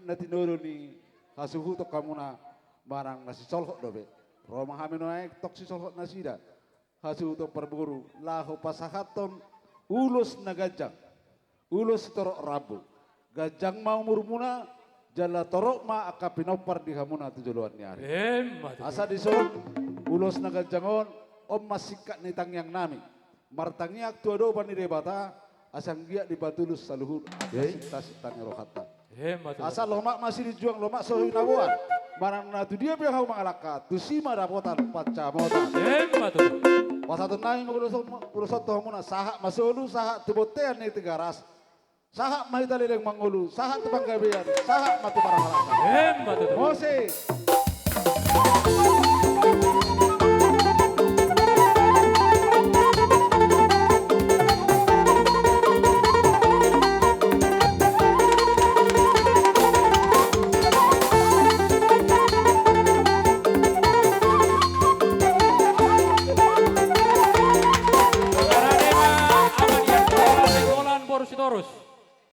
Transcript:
na tinuro ni hasuhutok kamu na barang nasi solhok dobe. Roma hamino naik tok si solhok nasida. Hasuhutok perburu laho pasahaton ulus na gajang. Ulus torok rabu. Gajang mau murmuna jala torok ma akapinopar di hamuna tujuluan ni hari. Asa disolok ulus na gajangon om masikat ni tangyang nami. Martangnya tua do bani rebata asang gia di batulus saluhur. Tas tanya rohata. Asal lomak masih dijuang lomak sohi nabuan. Barang na tu dia biar mangalaka tu sima dapotan pacamota. Pasatun nai ngurusot toh muna sahak masulu sahak tubotean ni tegaras. Sahak mahita leleng mangulu sahak tebang gabean sahak matu para halaka. Moses. Terus.